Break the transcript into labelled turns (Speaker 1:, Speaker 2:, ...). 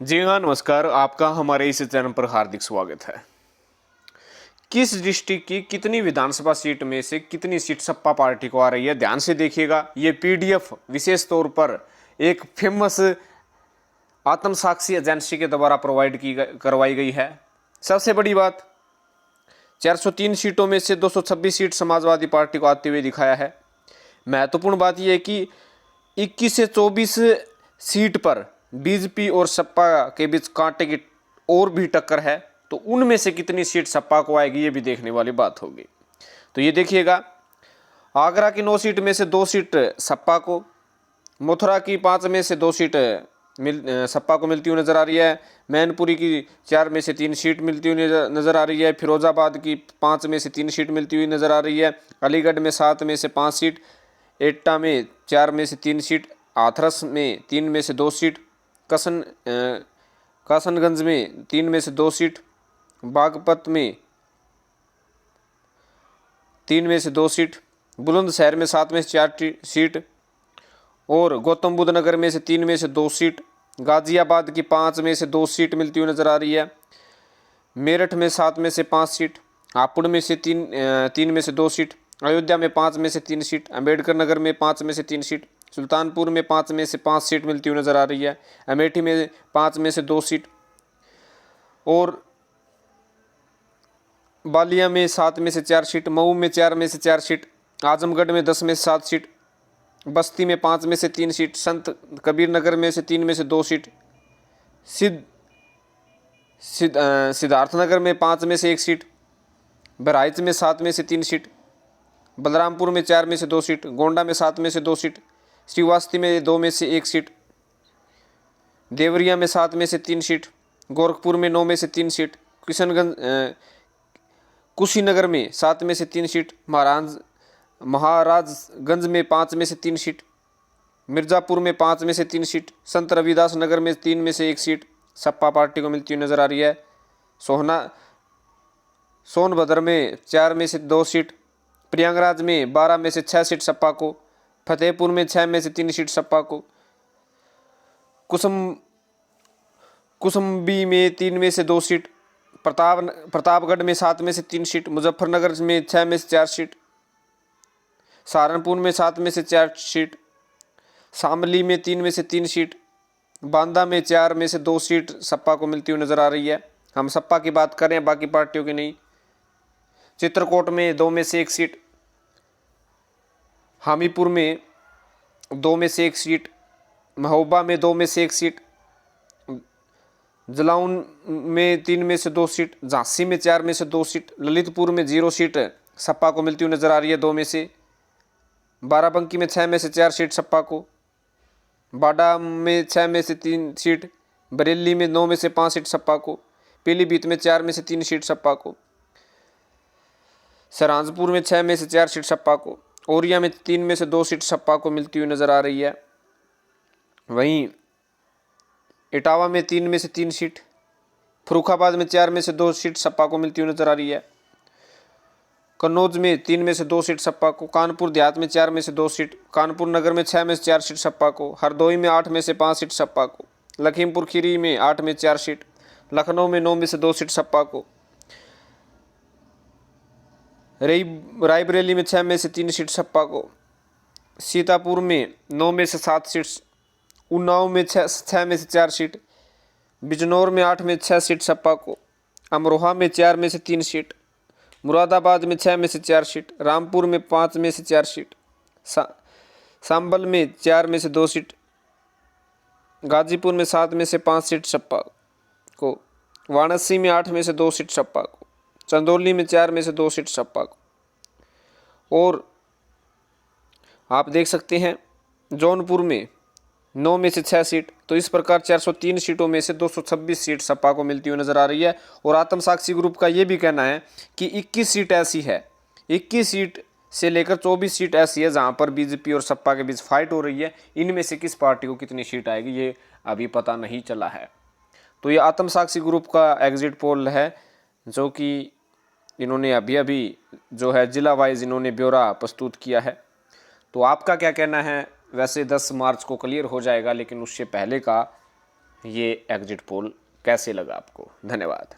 Speaker 1: जी हाँ, नमस्कार। आपका हमारे इस चैनल पर हार्दिक स्वागत है। किस डिस्ट्रिक्ट की कितनी विधानसभा सीट में से कितनी सीट सपा पार्टी को आ रही है, ध्यान से देखिएगा। ये पीडीएफ विशेष तौर पर एक फेमस आत्मसाक्षी एजेंसी के द्वारा करवाई गई है। सबसे बड़ी बात, 403 सीटों में से 226 सीट समाजवादी पार्टी को आते हुए दिखाया है। महत्वपूर्ण बात यह है कि 21 से 24 सीट पर बीजेपी और सपा के बीच कांटे की और भी टक्कर है, तो उनमें से कितनी सीट सपा को आएगी ये भी देखने वाली बात होगी। तो ये देखिएगा, आगरा की 9 सीट में से 2 सीट सपा को, मथुरा की 5 में से 2 सीट सपा को मिलती हुई नजर आ रही है। मैनपुरी की 4 में से 3 सीट मिलती हुई नजर आ रही है। फिरोजाबाद की 5 में से 3 सीट मिलती हुई नजर आ रही है। अलीगढ़ में 7 में से 5 सीट, एटा में 4 में से 3 सीट, हाथरस में 3 में से 2 सीट, कासनगंज में 3 में से 2 सीट, बागपत में 3 में से 2 सीट, बुलंदशहर में 7 में से 4 सीट और गौतम बुद्ध नगर में से 3 में से 2 सीट, गाजियाबाद की 5 में से 2 सीट मिलती हुई नजर आ रही है। मेरठ में 7 में से 5 सीट, हापुड़ में से 3 में से 2 सीट, अयोध्या में 5 में से 3 सीट, अम्बेडकर नगर में 5 में से 3 सीट, सुल्तानपुर में 5 में से 5 सीट मिलती हुई नजर आ रही है। अमेठी में 5 में से 2 सीट और बालिया में 7 में से 4 सीट, मऊ में 4 में से 4 सीट, आजमगढ़ में 10 में से 7 सीट, बस्ती में 5 में से 3 सीट, संत कबीर नगर में से 3 में से 2 सीट, सिद्धार्थनगर में 5 में से 1 सीट, बहराइच में 7 में से 3 सीट, बलरामपुर में 4 में से 2 सीट, गोंडा में 7 में से 2 सीट, श्रीवास्ती में 2 में से 1 सीट, देवरिया में 7 में से 3 सीट, गोरखपुर में 9 में से 3 सीट, कुशीनगर में 7 में से 3 सीट, महाराजगंज में 5 में से 3 सीट, मिर्ज़ापुर में 5 में से 3 सीट, संत रविदास नगर में 3 में से 1 सीट सपा पार्टी को मिलती हुई नजर आ रही है। सोनभद्र में 4 में से 2 सीट, प्रयागराज में 12 में से 6 सीट सपा को, फतेहपुर में 6 में से 3 सीट सपा को, कुसुम्बी में 3 में से 2 सीट, प्रतापगढ़ में 7 में से 3 सीट, मुजफ्फरनगर में 6 में से 4 सीट, सहारनपुर में 7 में से 4 सीट, शामली में 3 में से 3 सीट, बांदा में 4 में से 2 सीट सपा को मिलती हुई नजर आ रही है। हम सपा की बात करें, बाकी पार्टियों की नहीं। चित्रकूट में 2 में से 1 सीट, हामीपुर में 2 में से 1 सीट, महोबा में 2 में से 1 सीट, जलाउन में 3 में से 2 सीट, झांसी में 4 में से 2 सीट, ललितपुर में 0 सीट सपा को मिलती हुई नजर आ रही है 2 में से, बाराबंकी में 6 में से 4 सीट सपा को, बाडा में 6 में से 3 सीट, बरेली में 9 में से 5 सीट सपा को, पीलीभीत में 4 में से 3 सीट सपा को, सहारनपुर में 6 में से 4 सीट सपा को, औरिया में 3 में से 2 सीट सपा को मिलती हुई नजर आ रही है। वहीं इटावा में 3 में से 3 सीट, फर्रुखाबाद में 4 में से 2 सीट सपा को मिलती हुई नजर आ रही है। कन्नौज में 3 में से 2 सीट सपा को, कानपुर देहात में 4 में से 2 सीट, कानपुर नगर में 6 में से 4 सीट सपा को, हरदोई में 8 में से 5 सीट सपा को, लखीमपुर खीरी में 8 में 4 सीट, लखनऊ में 9 में से 2 सीट सपा को, रायबरेली में 6 में से 3 सीट सपा को, सीतापुर में 9 में से 7 सीट, उन्नाव में 6 में से 4 सीट, बिजनौर में 8 में 6 सीट सपा को, अमरोहा में 4 में से 3 सीट, मुरादाबाद में 6 में से 4 सीट, रामपुर में 5 में से 4 सीट, सांबल में 4 में से 2 सीट, गाजीपुर में 7 में से 5 सीट सपा को, वाराणसी में 8 में से 2 सीट सपा को, चंदौली में 4 में से 2 सीट सपा को, और आप देख सकते हैं जौनपुर में 9 में से 6 सीट। तो इस प्रकार 403 सीटों में से 226 सीट सपा को मिलती हुई नजर आ रही है। और आत्मसाक्षी ग्रुप का ये भी कहना है कि 21 सीट ऐसी है, 21 सीट से लेकर 24 सीट ऐसी है जहां पर बीजेपी और सपा के बीच फाइट हो रही है। इनमें से किस पार्टी को कितनी सीट आएगी ये अभी पता नहीं चला है। तो ये आत्मसाक्षी ग्रुप का एग्जिट पोल है, जो कि इन्होंने अभी अभी जो है जिला वाइज इन्होंने ब्यौरा प्रस्तुत किया है। तो आपका क्या कहना है? वैसे 10 मार्च को क्लियर हो जाएगा, लेकिन उससे पहले का ये एग्जिट पोल कैसे लगा आपको? धन्यवाद।